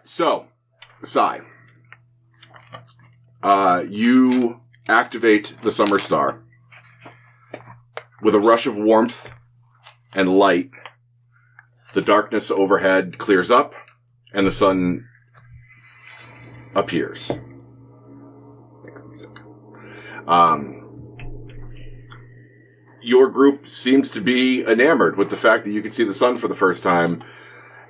So, Sai, you activate the Summer Star. With a rush of warmth and light, the darkness overhead clears up, and the sun appears. Makes music. Your group seems to be enamored with the fact that you can see the sun for the first time,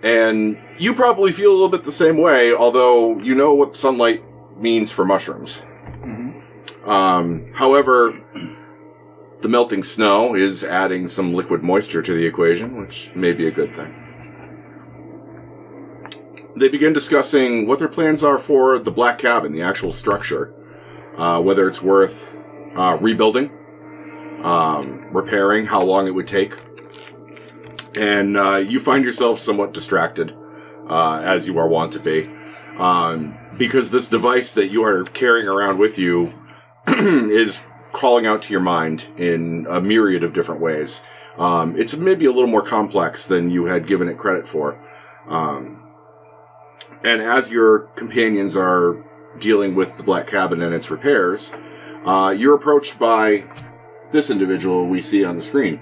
and you probably feel a little bit the same way, although you know what sunlight means for mushrooms. Mm-hmm. However, the melting snow is adding some liquid moisture to the equation, which may be a good thing. They begin discussing what their plans are for the Black Cabin, the actual structure, whether it's worth rebuilding, repairing, how long it would take. And you find yourself somewhat distracted, as you are wont to be, because this device that you are carrying around with you is calling out to your mind in a myriad of different ways. It's maybe a little more complex than you had given it credit for. And as your companions are dealing with the Black Cabin and its repairs, you're approached by this individual we see on the screen.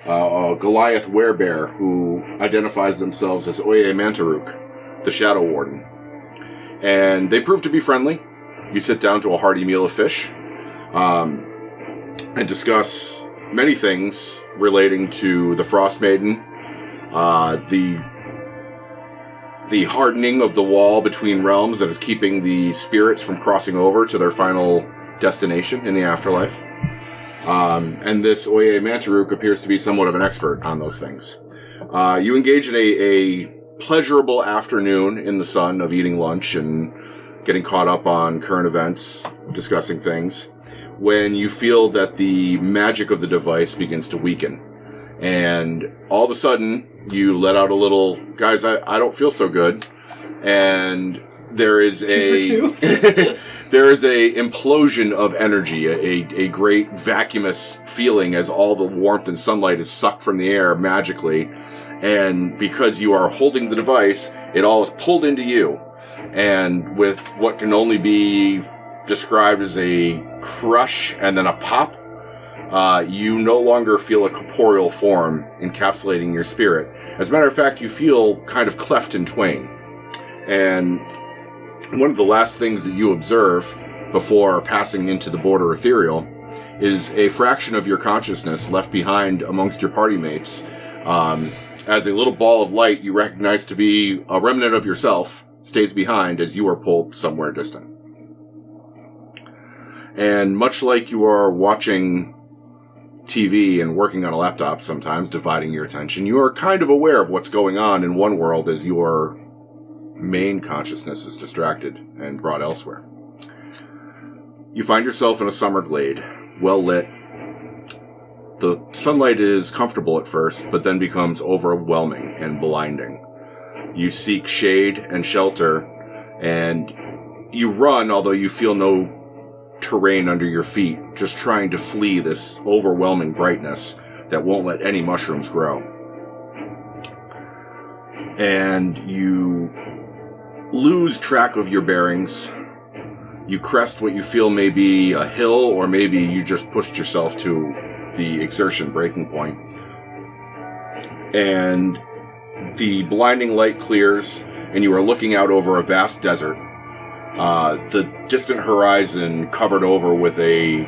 A Goliath werebear who identifies themselves as Oye Mantaruk, the Shadow Warden. And they prove to be friendly. You sit down to a hearty meal of fish, and discuss many things relating to the Frost Maiden, the hardening of the wall between realms that is keeping the spirits from crossing over to their final destination in the afterlife. And this Oye Mantaruk appears to be somewhat of an expert on those things. You engage in a pleasurable afternoon in the sun of eating lunch and getting caught up on current events, discussing things, when you feel that the magic of the device begins to weaken. And all of a sudden, you let out a little, guys, I don't feel so good. And there is there is a implosion of energy, a great vacuumous feeling as all the warmth and sunlight is sucked from the air magically. And because you are holding the device, it all is pulled into you. And with what can only be described as a crush and then a pop, you no longer feel a corporeal form encapsulating your spirit. As a matter of fact, you feel kind of cleft in twain. And one of the last things that you observe before passing into the border ethereal is a fraction of your consciousness left behind amongst your party mates. As a little ball of light you recognize to be a remnant of yourself stays behind as you are pulled somewhere distant. And much like you are watching TV and working on a laptop sometimes, dividing your attention, you are kind of aware of what's going on in one world as your main consciousness is distracted and brought elsewhere. You find yourself in a summer glade, well lit. The sunlight is comfortable at first, but then becomes overwhelming and blinding. You seek shade and shelter, and you run, although you feel no terrain under your feet, just trying to flee this overwhelming brightness that won't let any mushrooms grow. And you lose track of your bearings. You crest what you feel may be a hill, or maybe you just pushed yourself to the exertion breaking point. And the blinding light clears, and you are looking out over a vast desert. The distant horizon covered over with a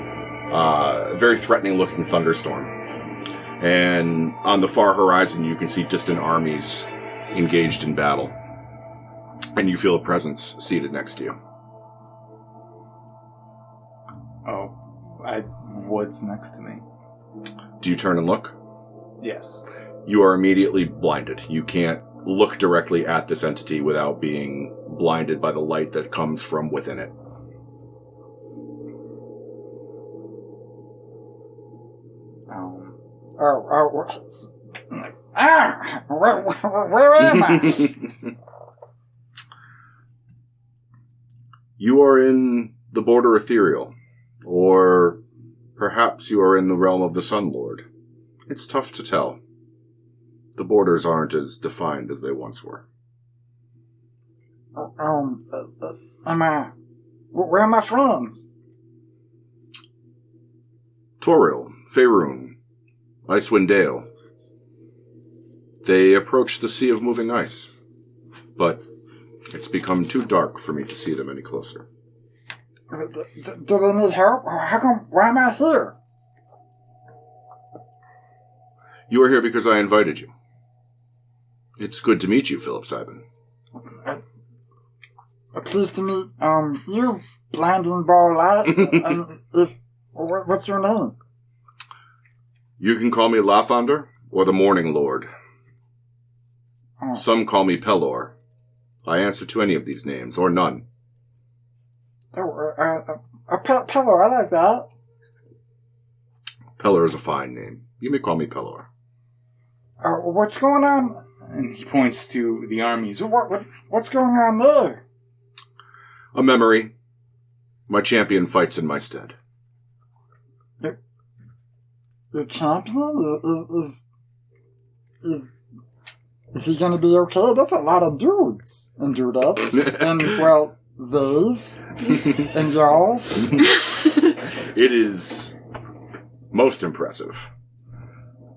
very threatening-looking thunderstorm. And on the far horizon, you can see distant armies engaged in battle. And you feel a presence seated next to you. Oh, what's next to me? Do you turn and look? Yes. You are immediately blinded. You can't look directly at this entity without being blinded by the light that comes from within it. Where am I? You are in the border ethereal, or perhaps you are in the realm of the Sun Lord. It's tough to tell. The borders aren't as defined as they once were. Where are my friends? Toril, Faerun, Icewind Dale. They approach the Sea of Moving Ice, but it's become too dark for me to see them any closer. Do they need help? Why am I here? You are here because I invited you. It's good to meet you, Philip Simon. Pleased to meet, you, Blinding Ball Light. What's your name? You can call me Lathander or the Morning Lord. Oh. Some call me Pelor. I answer to any of these names, or none. Pelor, I like that. Pelor is a fine name. You may call me Pelor. What's going on? And he points to the armies. What's going on there? A memory. My champion fights in my stead. Your champion? Is he gonna be okay? That's a lot of dudes and dudettes. And, well, theys and y'alls. It is most impressive.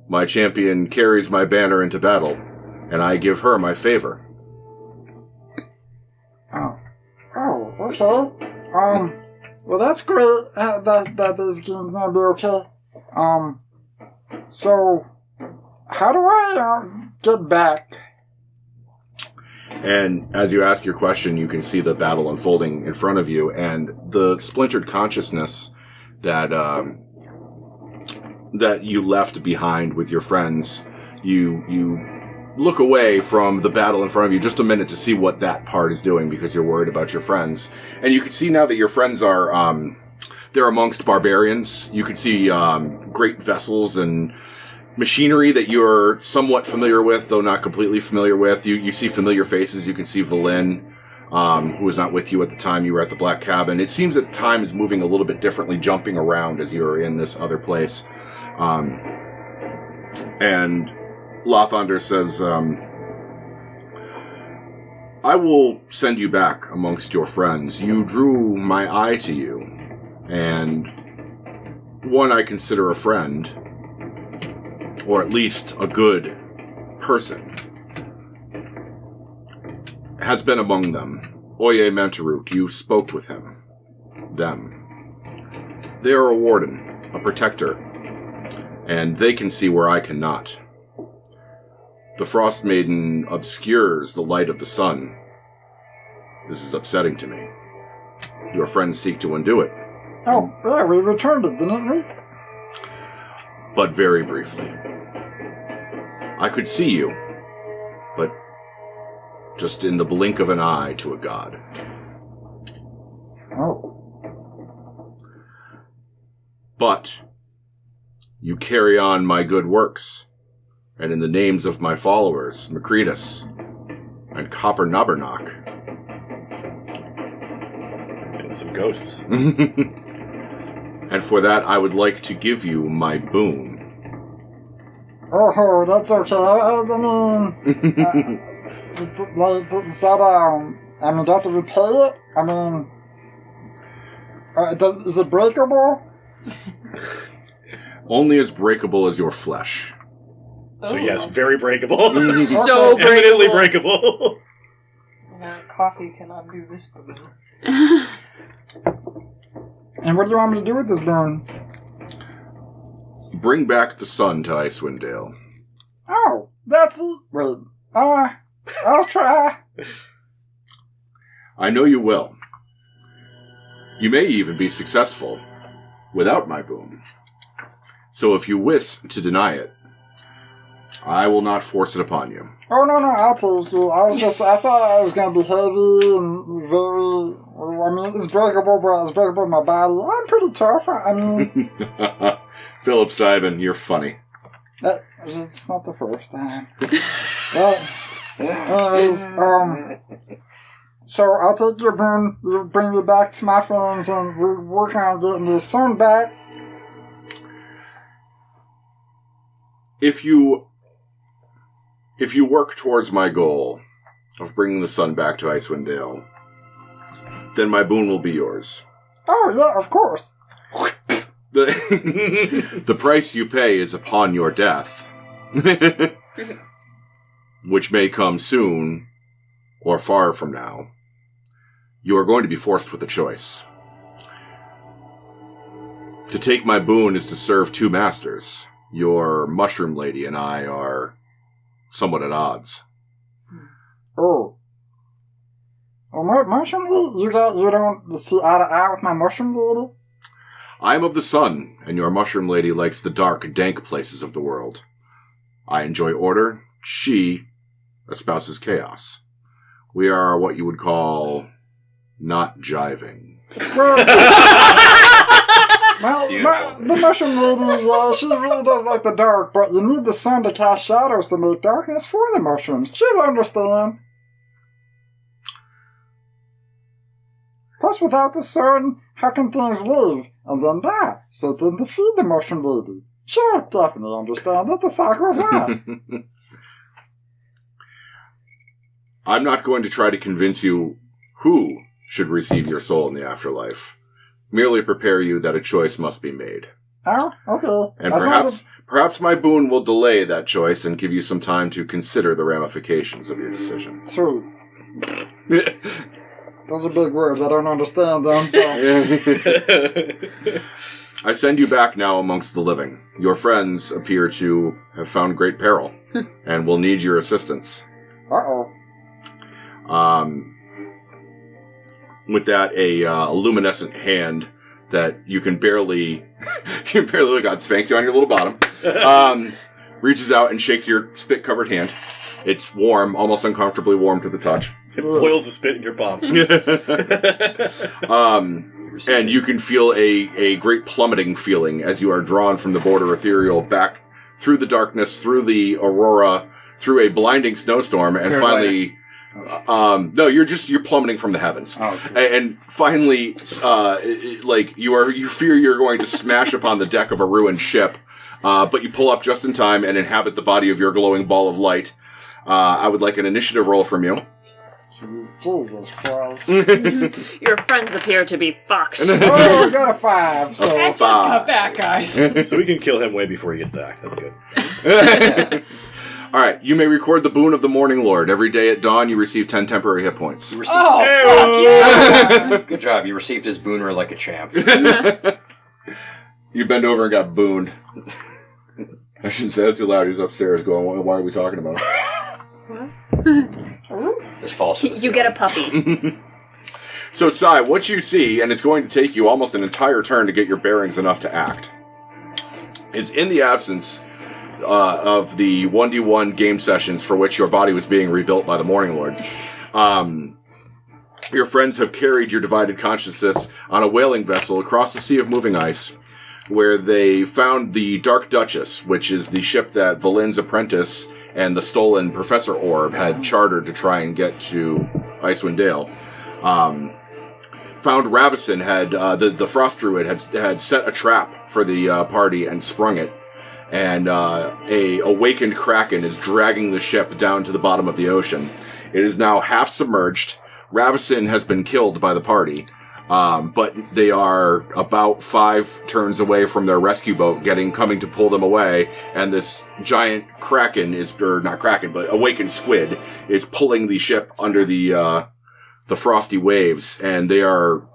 My champion carries my banner into battle, and I give her my favor. Oh, okay. Well, that's great. That is gonna be okay. So, how do I get back? And as you ask your question, you can see the battle unfolding in front of you, and the splintered consciousness that that you left behind with your friends. You look away from the battle in front of you just a minute to see what that part is doing because you're worried about your friends. And you can see now that your friends are they're amongst barbarians. You can see great vessels and machinery that you're somewhat familiar with, though not completely familiar with. You see familiar faces. You can see Valin, who was not with you at the time you were at the Black Cabin. It seems that time is moving a little bit differently, jumping around as you're in this other place. And Lathander says, I will send you back amongst your friends. You drew my eye to you, and one I consider a friend, or at least a good person, has been among them. Oye Mantaruk, you spoke with him. Them. They are a warden, a protector, and they can see where I cannot. The Frost Maiden obscures the light of the sun. This is upsetting to me. Your friends seek to undo it. Oh, yeah, we returned it, didn't we? But very briefly. I could see you, but just in the blink of an eye to a god. Oh. But you carry on my good works, and in the names of my followers, Macretus and Copper Nobbernock. And some ghosts. And for that, I would like to give you my boon. Oh, that's okay. I mean, is that, I mean, do I have to repay it? I mean, is it breakable? Only as breakable as your flesh. So yes, very breakable. So breakable. Eminently breakable. Yeah, coffee can undo this balloon. And what do you want me to do with this boon? Bring back the sun to Icewind Dale. Oh, that's it. Wait, I'll try. I know you will. You may even be successful without my boon. So if you wish to deny it, I will not force it upon you. Oh, no, I'll take it. I thought I was going to be heavy and very, I mean, it's breakable, but it's breakable in my body. I'm pretty tough. I mean. Philip Simon, you're funny. It's not the first time. But, anyways, so I'll take your boon, you bring me back to my friends, and we work on getting the sun back. If you work towards my goal, of bringing the sun back to Icewind Dale, then my boon will be yours. Oh, yeah, of course. The price you pay is upon your death, which may come soon or far from now. You are going to be forced with a choice. To take my boon is to serve two masters. Your mushroom lady and I are somewhat at odds. Oh. Well, mushroom lady? You don't see eye to eye with my mushroom lady? I am of the sun, and your mushroom lady likes the dark, dank places of the world. I enjoy order. She espouses chaos. We are what you would call not jiving. Well, the mushroom lady, she really does like the dark, but you need the sun to cast shadows to make darkness for the mushrooms. She'll understand. Plus, without the sun, how can things live and then die? So then to feed the mushroom lady. She'll definitely understand. It's a cycle of life. I'm not going to try to convince you who should receive your soul in the afterlife. Merely prepare you that a choice must be made. Oh, okay. And perhaps my boon will delay that choice and give you some time to consider the ramifications of your decision. Sweet. Those are big words. I don't understand them. So. I send you back now amongst the living. Your friends appear to have found great peril and will need your assistance. Uh-oh. With that, a luminescent hand that you can barely look at, spanks you on your little bottom, reaches out and shakes your spit-covered hand. It's warm, almost uncomfortably warm to the touch. It boils the spit in your palm. And you can feel a great plummeting feeling as you are drawn from the border ethereal back through the darkness, through the aurora, through a blinding snowstorm, and finally... no, you're plummeting from the heavens. Oh, okay. And finally, you fear you're going to smash upon the deck of a ruined ship, but you pull up just in time and inhabit the body of your glowing ball of light. I would like an initiative roll from you. Jesus Christ. Your friends appear to be fucked. Oh, I got a 5. So. That just got back, guys. So we can kill him way before he gets to act. That's good. All right, you may record the boon of the Morning Lord. Every day at dawn, you receive 10 temporary hit points. Fuck yeah! Good job. You received his booner like a champ. You bend over and got booned. I shouldn't say that too loud. He's upstairs going, why are we talking about it? This falls to the You get a puppy. So, Sai, what you see, and it's going to take you almost an entire turn to get your bearings enough to act, is in the absence of the 1d1 game sessions for which your body was being rebuilt by the Morning Lord. Your friends have carried your divided consciousness on a whaling vessel across the sea of moving ice, where they found the Dark Duchess, which is the ship that Valin's apprentice and the stolen Professor Orb had chartered to try and get to Icewind Dale. Found Ravison had the Frost Druid had set a trap for the party and sprung it. And a awakened Kraken is dragging the ship down to the bottom of the ocean. It is now half submerged. Ravison has been killed by the party, but they are about 5 turns away from their rescue boat coming to pull them away, and this giant Kraken awakened squid is pulling the ship under the frosty waves, and they are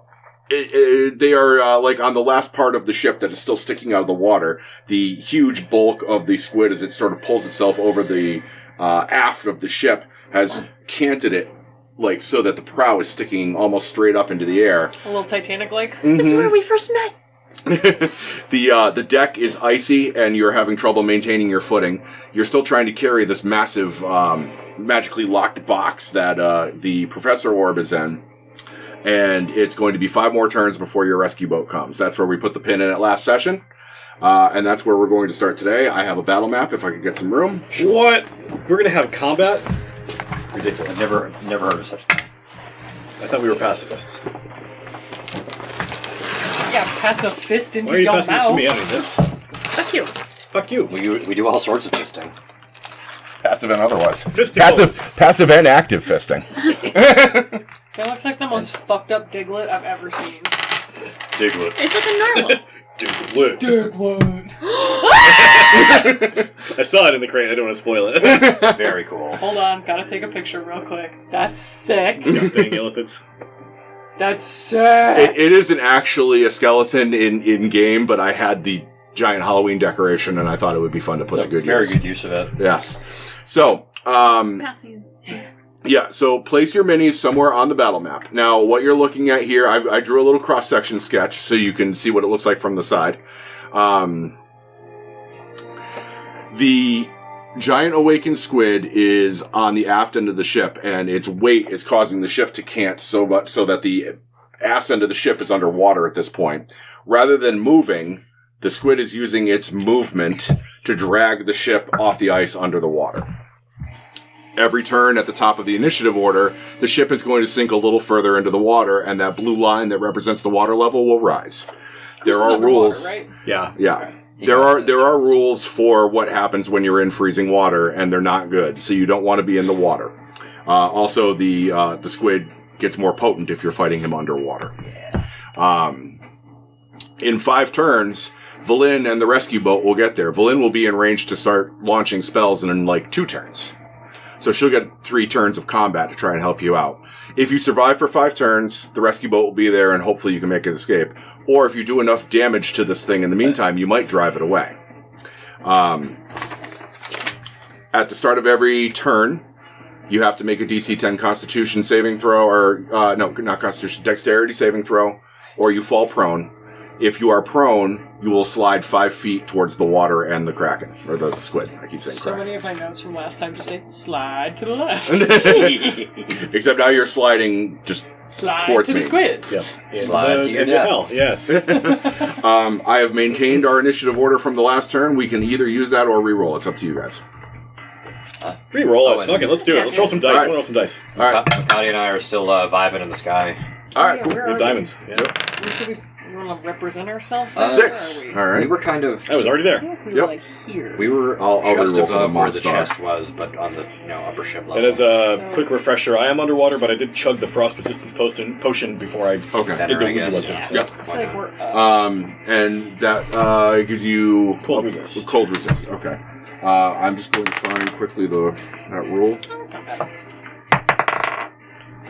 like on the last part of the ship that is still sticking out of the water. The huge bulk of the squid, as it sort of pulls itself over the aft of the ship, has canted it like so that the prow is sticking almost straight up into the air. A little Titanic-like. Mm-hmm. This is where we first met. The deck is icy, and you're having trouble maintaining your footing. You're still trying to carry this massive, magically locked box that the Professor Orb is in. And it's going to be 5 more turns before your rescue boat comes. That's where we put the pin in at last session. And that's where we're going to start today. I have a battle map if I could get some room. What? We're going to have combat? Ridiculous. I've never heard of such a thing. I thought we were pacifists. Yeah, pass a fist Why into are you your passing this to mouth. me? I mean this. Fuck you. Fuck you. We do all sorts of fisting. Passive and otherwise. Fisticles. Passive and active fisting. That looks like the most fucked up Diglett I've ever seen. Diglett. It's like a normal. Diglett. Diglett. I saw it in the crate. I don't want to spoil it. Very cool. Hold on, gotta take a picture real quick. That's sick. God dang elephants. That's sick. It isn't actually a skeleton in game, but I had the giant Halloween decoration, and I thought it would be fun to put to good Very use. good use of it. Yes. So, Passing. yeah, so place your minis somewhere on the battle map. Now, what you're looking at here, I drew a little cross-section sketch so you can see what it looks like from the side. The giant awakened squid is on the aft end of the ship, and its weight is causing the ship to cant so much so that the ass end of the ship is underwater at this point. Rather than moving, the squid is using its movement to drag the ship off the ice under the water. Every turn at the top of the initiative order, the ship is going to sink a little further into the water, and that blue line that represents the water level will rise. There This is are underwater, rules. right? Yeah. Yeah. There are rules for what happens when you're in freezing water, and they're not good. So you don't want to be in the water. Also, the squid gets more potent if you're fighting him underwater. In 5 turns, Valin and the rescue boat will get there. Valin will be in range to start launching spells in like 2 turns. So she'll get 3 turns of combat to try and help you out. If you survive for 5 turns, the rescue boat will be there and hopefully you can make an escape. Or if you do enough damage to this thing in the meantime, you might drive it away. At the start of every turn, you have to make a DC 10 Constitution saving throw, or, no, not Constitution, Dexterity saving throw, or you fall prone. If you are prone, you will slide 5 feet towards the water and the kraken, or the squid. I keep saying So kraken. many of my notes from last time just say, slide to the left. Except now you're sliding just Slide towards to me. the squids. Yep. Slide to your into death. hell. Yes. I have maintained our initiative order from the last turn. We can either use that or re-roll. It's up to you guys. Reroll Oh, it. and- Okay, let's do it. Let's roll some dice. All right. We'll roll some dice. All right. Makati and I are still vibing in the sky. All right, Yeah, cool. where With are diamonds. we? Yeah. We should be... We want to represent ourselves? 6. Where All are right. We were kind of. I was already there. we? We Yep. were like here. We were I'll just reroll for the above where the Monstar. chest was, but on the upper ship level. And as a quick refresher, I am underwater, but I did chug the frost resistance potion before I Okay. Center, did the I guess. woozy Yeah. ones. Yep. I feel like we're up. And that gives you Cold resist. Cold resist. Okay. I'm just going to find quickly that rule. Oh, that's not bad. I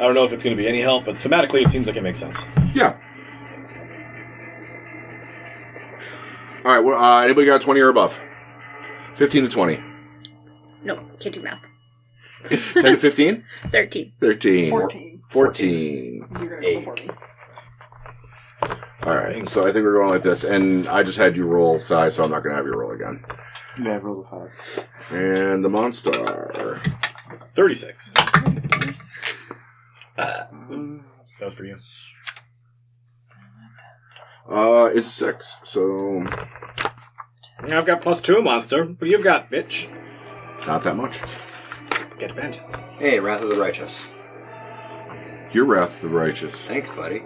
don't know if it's going to be any help, but thematically it seems like it makes sense. Yeah. All right. Well, anybody got 20 or above? 15 to 20. No, can't do math. 10 to 15? 13. 13. 14. 14. You're going to go before me. All right. So I think we're going like this. And I just had you roll size, so I'm not going to have you roll again. Yeah, roll a 5. And the Monstar 36. Yes. That was for you. is 6. So I've got +2 monster. What do you got, bitch? not that much. Get bent. Hey, Wrath of the Righteous. Your Wrath the Righteous. Thanks, buddy.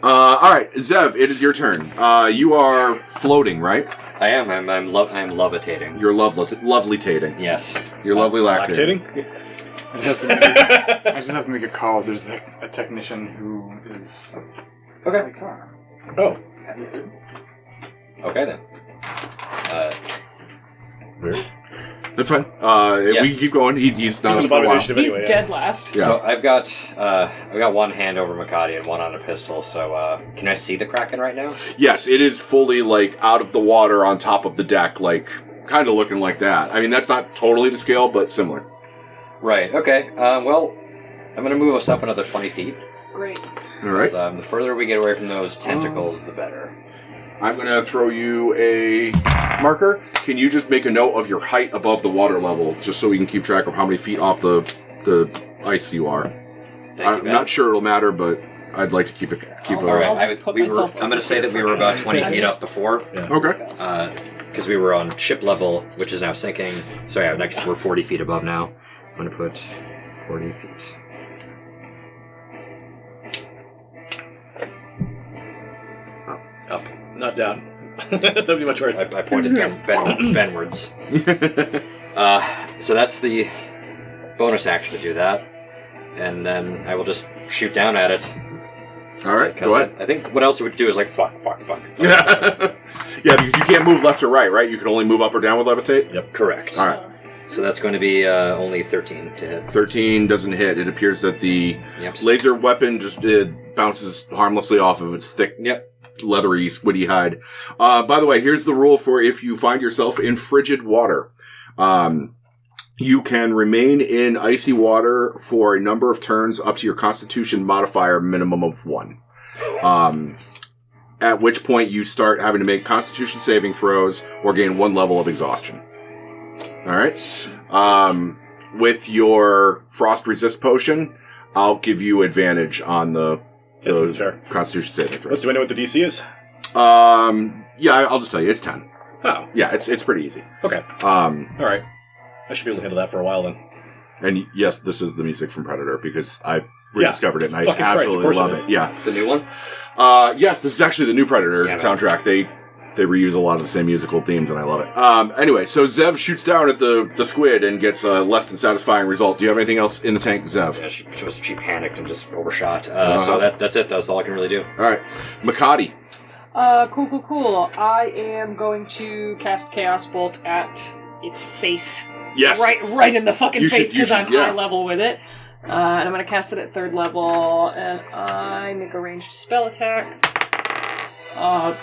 All right, Zev, it is your turn. You are floating, right? I am. I'm levitating. You're lovely-tating. Yes. You're lovely lactating. Lactating? I just have to make a call. There's a technician who is. Okay. Oh. Okay then. Weird. That's fine. Yes. We can keep going. He's not He's up the for a bottom while. initiative He's anyway. dead last. Yeah. So I've got one hand over Makati and one on a pistol. So can I see the Kraken right now? Yes, it is fully like out of the water on top of the deck, like kind of looking like that. I mean, that's not totally to scale, but similar. Right. Okay. Well, I'm gonna move us up another 20 feet. Great. All right. 'Cause, the further we get away from those tentacles, the better. I'm going to throw you a marker. Can you just make a note of your height above the water level, just so we can keep track of how many feet off the ice you are? I'm not sure it'll matter, but I'd like to keep it. All All right. I'll just put I'm myself going to say that we were about 20 feet up before, Okay. because we were on ship level, which is now sinking. So yeah, next we're 40 feet above now. I'm going to put 40 feet. Not down. That'd be much worse. I pointed Benwards. So that's the bonus action to do that. And then I will just shoot down at it. All right, go ahead. I think what else it would do is like, fuck. Yeah, because you can't move left or right, right? You can only move up or down with levitate? Yep, correct. All right. So that's going to be only 13 to hit. 13 doesn't hit. It appears that the laser weapon just bounces harmlessly off of its thick, leathery, squiddy hide. By the way, here's the rule for if you find yourself in frigid water. You can remain in icy water for a number of turns up to your Constitution modifier minimum of 1. At which point you start having to make Constitution saving throws or gain 1 level of exhaustion. All right. With your frost resist potion, I'll give you advantage on the Constitution saving throws. Do I know what the DC is? Yeah, I'll just tell you, it's 10. Oh, yeah, it's pretty easy. Okay. All right. I should be able to handle that for a while then. And yes, this is the music from Predator because I rediscovered it and I absolutely love it. Yeah, the new one. Yes, this is actually the new Predator soundtrack. They reuse a lot of the same musical themes, and I love it. Anyway, so Zev shoots down at the squid and gets a less than satisfying result. Do you have anything else in the tank, Zev? Yeah, she panicked and just overshot. So that's it, though. That's all I can really do. All right. Makati. Cool. I am going to cast Chaos Bolt at its face. Yes. Right in the fucking face because I'm yeah. high level with it. And I'm going to cast it at 3rd level, and I make a ranged spell attack.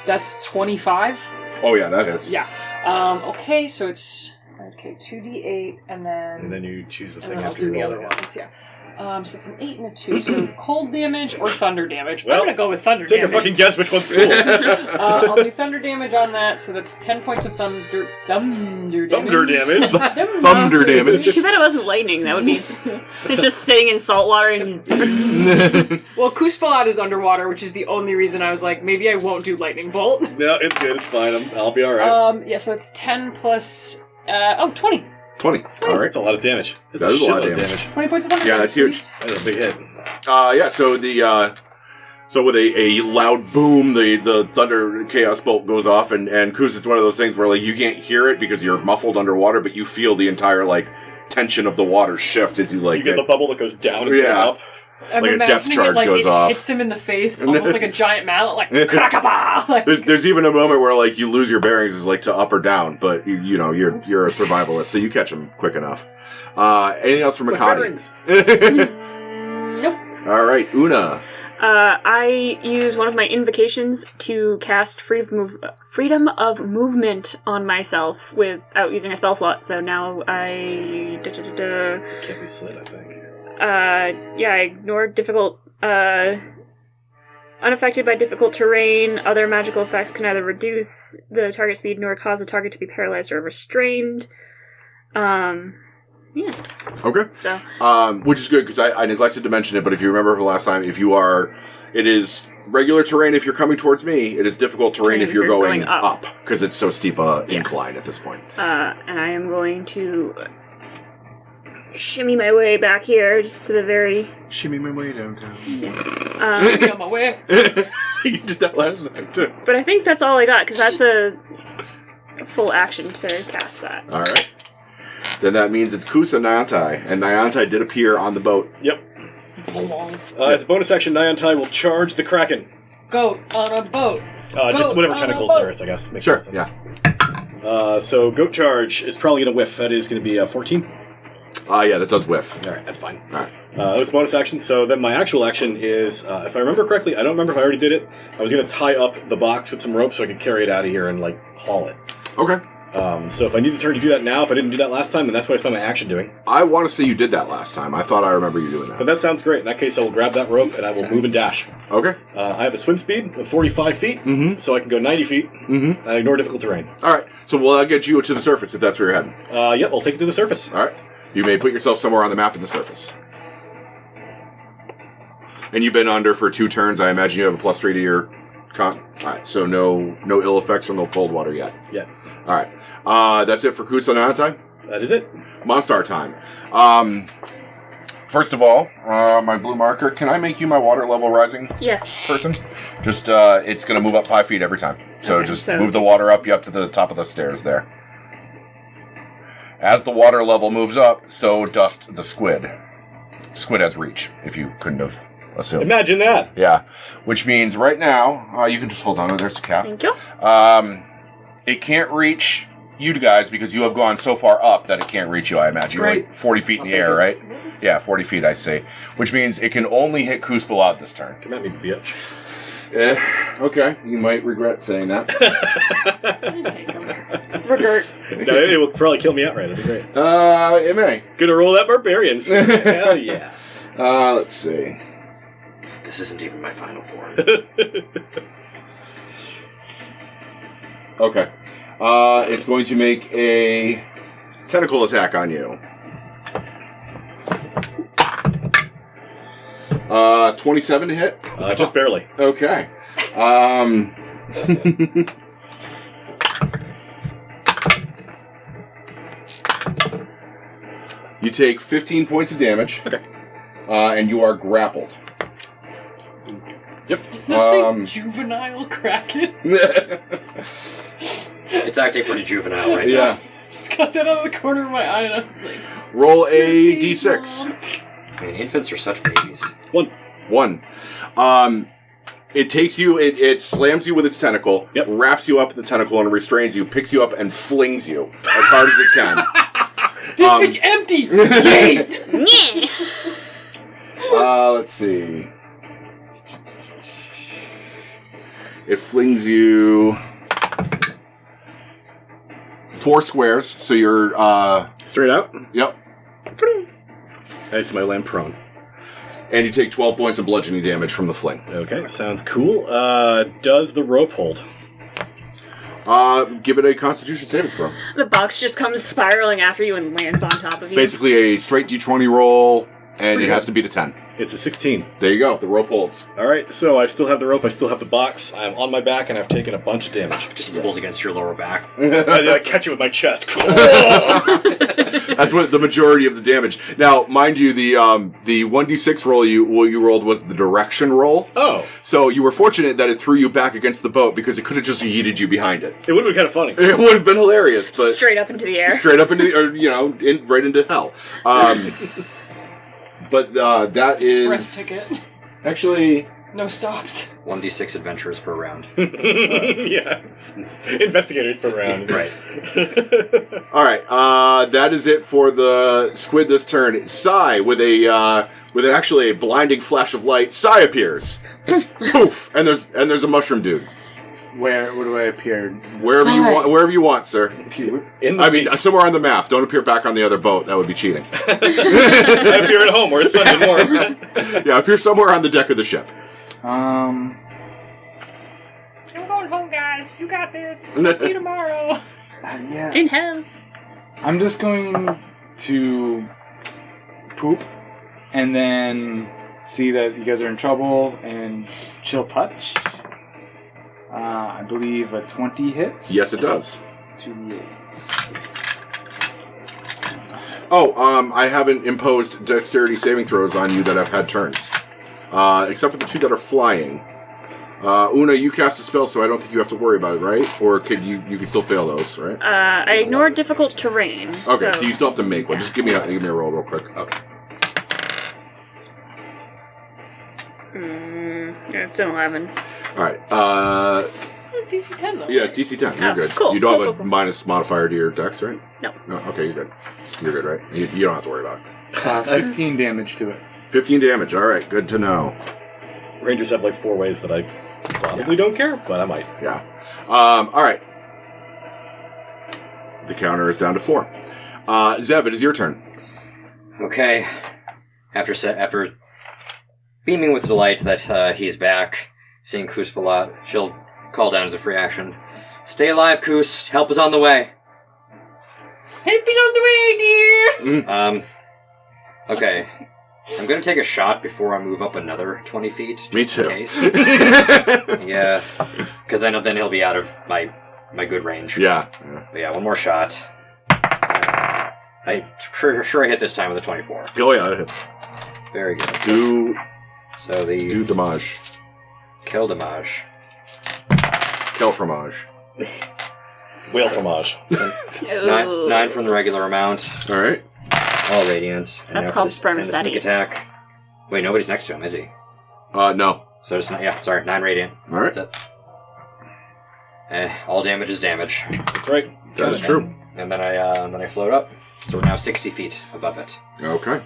That's 25. Oh, yeah, that hits. Yeah. Okay, so it's 2d8, and then you choose the thing I'll after do you the roll other it. ones, yeah. So it's an 8 and a 2, so cold damage or thunder damage. Well, I'm going to go with thunder Take damage. a fucking guess which one's cool. I'll do thunder damage on that, so that's 10 points of thunder damage. Thunder damage. Thunder damage. Too bad it wasn't lightning. That would be. It's just sitting in salt water and. Well, Kuspalad is underwater, which is the only reason I was like, maybe I won't do lightning bolt. No, it's good. It's fine. I'll be all right. Yeah, so it's 10 plus. 20. 20. All right. That's a lot of damage. That is a lot of damage. 20 points of thunder. Yeah, that's huge. That is a big hit. Yeah, so so with a loud boom, the thunder chaos bolt goes off, and Kuz, it's one of those things where like you can't hear it because you're muffled underwater, but you feel the entire like tension of the water shift as you like You get the bubble that goes down instead of up. I'm like a depth imagining charge it, like, goes it off. hits him in the face, almost like a giant mallet, like crackaba. Like, There's even a moment where like you lose your bearings is like to up or down, but you know you're a survivalist, so you catch them quick enough. Anything else from Makati? nope. All right, Una. I use one of my invocations to cast freedom of movement on myself without using a spell slot. So now I Can't be slid, I think. I ignore difficult, unaffected by difficult terrain. Other magical effects can neither reduce the target speed nor cause the target to be paralyzed or restrained. Yeah. Okay. So. Which is good because I neglected to mention it, but if you remember from last time, it is regular terrain if you're coming towards me. It is difficult terrain if you're going up because it's so steep incline at this point. And I am going to shimmy my way back here just to the very... Shimmy my way downtown. Yeah. Shimmy on my way. You did that last time too. But I think that's all I got because that's a full action to cast that. All right. Then that means it's Kusa Nyantai, and Nyantai did appear on the boat. Yep. As a bonus action, Nyantai will charge the Kraken. Goat on a boat. Just whatever tentacles nearest, I guess. Makes Sure, sense. yeah. So Goat Charge is probably going to whiff. That is going to be 14. Yeah, that does whiff. Alright, that's fine. All right. That was bonus action. So then my actual action is, if I remember correctly, I don't remember if I already did it, I was going to tie up the box with some rope so I could carry it out of here and, like, haul it. Okay. So if I need to turn to do that now, if I didn't do that last time, then that's what I spent my action doing. I want to say you did that last time. I thought I remember you doing But that. that sounds great. In that case, I will grab that rope and I will move and dash. Okay. I have a swim speed of 45 feet, so I can go 90 feet. Mm-hmm. I ignore difficult terrain. All right. So will that get you to the surface if that's where you're heading? Yep, I'll take it to the surface. All right. You may put yourself somewhere on the map in the surface. And you've been under for 2 turns. I imagine you have a +3 to your con. All right. So no ill effects from the cold water yet. Yeah. All right. That's it for Kusa Nyantai. That is it. Monstar time. First of all, my blue marker. Can I make you my water level rising Yes. person? Just, it's going to move up 5 feet every time. So Okay, just so- move the water up to the top of the stairs there. As the water level moves up, so does the squid. Squid has reach, if you couldn't have assumed. Imagine that. Yeah. Which means right now, you can just hold on to there's the cap. Thank you. It can't reach you guys because you have gone so far up that it can't reach you, I imagine. You're like 40 feet in the air, right? Yeah, 40 feet, I say. Which means it can only hit Kuzbalat this turn. Come at me, bitch. Okay. You might regret saying that. Regret. No, it will probably kill me outright. It'll be great. It may. Gonna roll that barbarians. Hell yeah. Let's see. This isn't even my final form. Okay. It's going to make a tentacle attack on you. 27 to hit? Just barely. Okay. You take 15 points of damage. Okay. And you are grappled. Yep. Does that say juvenile kraken? It's acting pretty juvenile right Yeah. Just got that out of the corner of my eye and I'm like... Roll a d6. now. I mean, infants are such babies. 1. It takes you, it slams you with its tentacle, Yep. wraps you up in the tentacle and restrains you, picks you up and flings you as hard as it can. This bitch empty! Yay! Yeah. Let's see. It flings you 4 squares, so you're, Straight out. yep. Nice, my land prone. And you take 12 points of bludgeoning damage from the fling. Okay, sounds cool. Does the rope hold? Give it a Constitution saving throw. The box just comes spiraling after you and lands on top of you. Basically a straight d20 roll, and it has to beat a 10. It's a 16. There you go. The rope holds. All right, so I still have the rope. I still have the box. I'm on my back, and I've taken a bunch of damage. Just pulls against your lower back. I catch it with my chest. That's what the majority of the damage. Now, mind you, the 1d6 roll you rolled was the direction roll. Oh, So you were fortunate that it threw you back against the boat because it could have just yeeted you behind it. it would have been kind of funny. It would have been hilarious, but Straight up into the air. straight up into, or, right into hell. But that Express is ticket. actually. No stops. 1d6 adventurers per round. Yes. Investigators per round. Right. All right, that is it for the squid this turn. Sai, with actually a blinding flash of light, Sai appears. Poof! And there's a mushroom dude. Where do I appear? Wherever you want, sir. In the I mean, somewhere on the map. Don't appear back on the other boat. That would be cheating. I appear at home where it's sunny and warm. Yeah, appear somewhere on the deck of the ship. I'm going home, guys. You got this. I'll see you tomorrow. Yeah. In hell. I'm just going to poop and then see that you guys are in trouble and chill touch. I believe a 20 hits. Yes, it does. 2d8. Oh, I haven't imposed dexterity saving throws on you that have had turns. Except for the 2 that are flying. Una, you cast a spell, so I don't think you have to worry about it, right? Or could you can still fail those, right? I ignored difficult terrain. Okay, so you still have to make one. Just give me a roll real quick. Okay. It's an 11. All right. DC 10 though. Yeah, it's DC 10. You're Oh, good. cool, You don't cool, have a cool. minus modifier to your dex, right? No. No. Okay, you're good. You're good, right? You don't have to worry about it. 15 damage to it. 15 damage. All right, good to know. Rangers have like 4 ways that I probably don't care, but I might. Yeah. All right. The counter is down to 4. Zev, it is your turn. Okay. After beaming with delight that he's back, seeing Koos a lot, she'll call down as a free action. Stay alive, Koos. Help is on the way. Help is on the way, dear. Okay. I'm going to take a shot before I move up another 20 feet. Me just in too. case. Yeah. Because I know then he'll be out of my good range. Yeah. But yeah, one more shot. I'm sure I hit this time with a 24. Oh, yeah, that hits. Very good. Do So the damage. kill damage. Kill fromage. Whale fromage. Nine from the regular amount. All right. All radiant. And That's now called for the sneak spermaceti. attack. Wait, nobody's next to him, is he? No. So it's not, yeah, sorry, 9 radiant. All right. That's it. All damage is damage. That's right. That is true. And then I float up. So we're now 60 feet above it. Okay.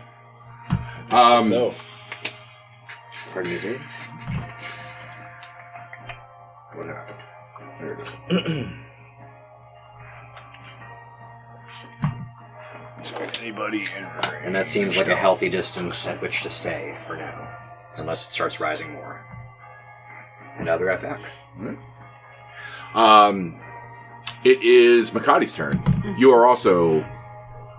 So, Pardon me, dude. What happened? There it is. Anybody in range? And that seems like a healthy distance at which to stay for now. Unless it starts rising more. And now they're at back. It is Makati's turn. You are also...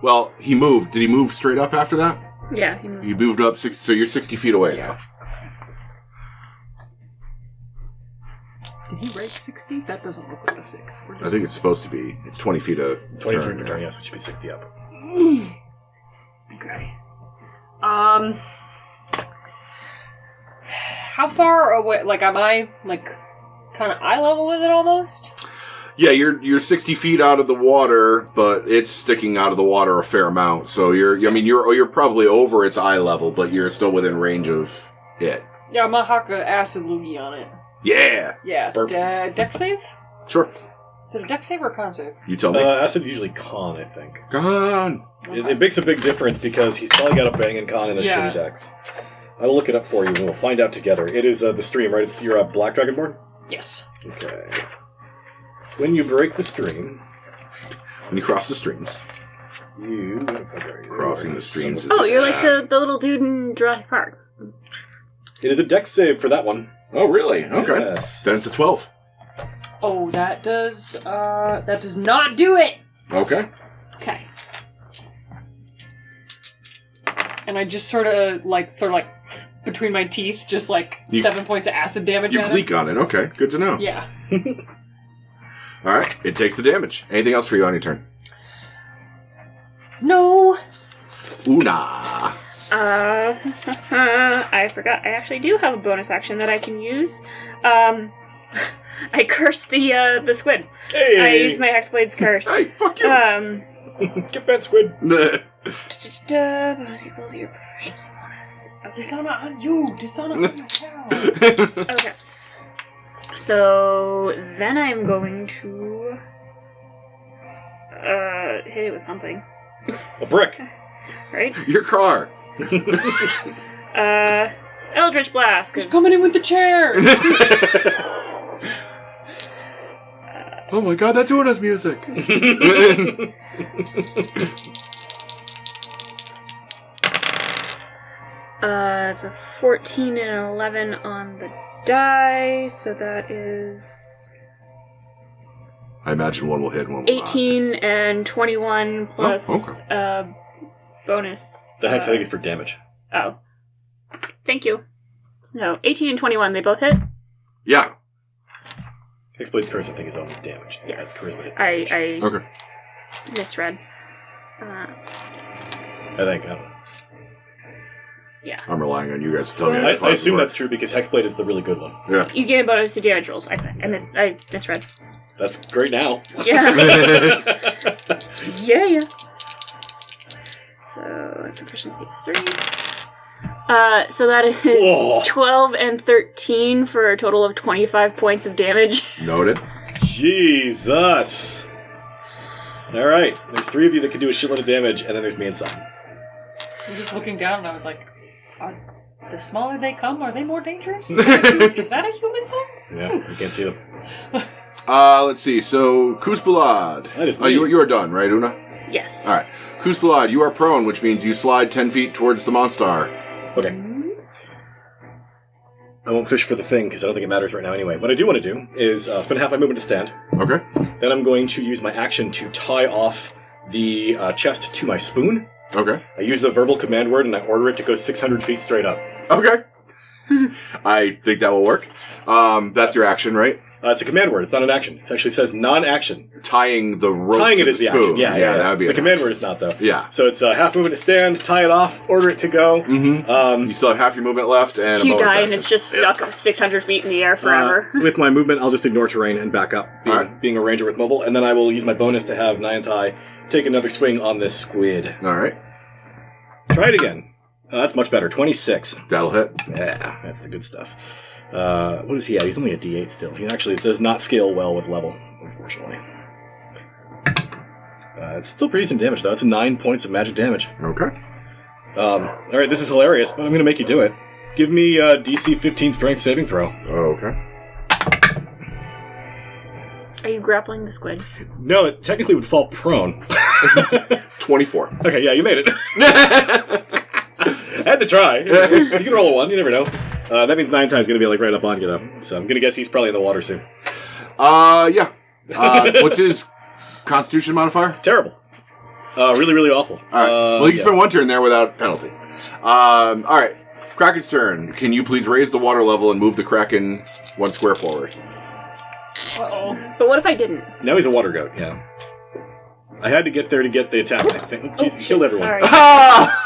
Well, he moved. Did he move straight up after that? Yeah. You moved up 6, so you're 60 feet away now. Did he break 60? That doesn't look like a 6. I think it's supposed to be. It's 20 feet of 23 turn. per turn, yes, it should be 60 up. Okay. How far away? Like, am I like kind of eye level with it almost? Yeah, you're 60 feet out of the water, but it's sticking out of the water a fair amount. So you're probably over its eye level, but you're still within range of it. Yeah, I'm gonna huck a acid loogie on it. Yeah. Yeah. Burp. Deck save? Sure. Is it a deck save or a con save? You tell me. Acid's usually con, I think. Gone. It makes a big difference because he's probably got a banging con and a Yeah. shitty dex. I will look it up for you and we'll find out together. It is the stream, right? It's your Black Dragon board? Yes. Okay. When you break the stream, When you cross the streams. you... What the fuck are you? Crossing the streams is... Oh, you're like the little dude in Jurassic Park. It is a dex save for that one. Oh, really? Okay. Yes. Then it's a 12. Oh, that does not do it! Okay. Okay. And I just sort of like between my teeth, just like 7 points of acid damage You at click it. on it. Okay, good to know. Yeah. All right, it takes the damage. Anything else for you on your turn? No. Una. I forgot. I actually do have a bonus action that I can use. I curse the squid. Hey! I use my Hexblade's curse. Hey, fuck you. Get that squid. Bonus equals your proficiency bonus. Dishonor on you. Dishonor on your cow. Okay. So then I'm going to hit it with something, A brick. right? Your car. Eldritch Blast. 'cause- He's coming in with the chair. Oh my god, that's Una's music. It's a 14 and an 11 on the die, so that is I imagine one will hit and one will 18 and 21 plus okay. bonus. The hex, I think, is for damage. Oh. Thank you. So, 18 and 21, they both hit? Yeah. Hexblade's curse, I think, is only damage. Yes. That's charisma. I Okay. misread. I think. I don't know. Yeah. I'm relying on you guys to tell me. I assume that's true because Hexblade is the really good one. Yeah. You get a bonus to damage rolls, I think. I misread. That's great now. Yeah. yeah. So, proficiency is 3. So that is Whoa. 12 and 13 for a total of 25 points of damage. Noted. Jesus. All right. There's 3 of you that can do a shitload of damage, and then there's me and Simon. I'm just looking down and I was like, the smaller they come, are they more dangerous? Is that a human thing? Yeah, you can't see them. Let's see. So, Kuzbalad. That is me. You are done, right, Una? Yes. All right. Kuzbalad, you are prone, which means you slide 10 feet towards the monster. Okay. I won't fish for the thing because I don't think it matters right now anyway. What I do want to do is spend half my movement to stand. Okay. Then I'm going to use my action to tie off the chest to my spoon. Okay. I use the verbal command word and I order it to go 600 feet straight up. Okay. I think that will work. That's your action, right? It's a command word. It's not an action. It actually says non-action. Tying the rope Tying to it the is the spoon. action. Yeah. that would be the an command action. word is not, though. Yeah. So it's half movement to stand, tie it off, order it to go. You still have half your movement left, and You a bonus die and action. it's just stuck 600 feet in the air forever. With my movement, I'll just ignore terrain and back up, Alright. being a ranger with mobile, and then I will use my bonus to have Nyantai take another swing on this squid. All right. Try it again. That's much better. 26. That'll hit. Yeah, that's the good stuff. What is he at? He's only a D8 still. He actually does not scale well with level, unfortunately. It's still pretty decent damage, though. It's 9 points of magic damage. Okay. Alright, this is hilarious, but I'm going to make you do it. Give me DC 15 strength saving throw. Okay. Are you grappling the squid? No, it technically would fall prone. 24. Okay, yeah, you made it. I had to try. You can roll a 1, you never know. That means 9 times going to be like right up on you, though. So I'm going to guess he's probably in the water soon. Yeah. What's his Constitution modifier? Terrible. Really, really awful. All right. Well, you can spend one turn there without penalty. All right. Kraken's turn. Can you please raise the water level and move the Kraken 1 square forward? Uh-oh. But what if I didn't? Now he's a water goat, yeah. I had to get there to get the attack, I think. Jeez, he killed everyone. Sorry. Ah!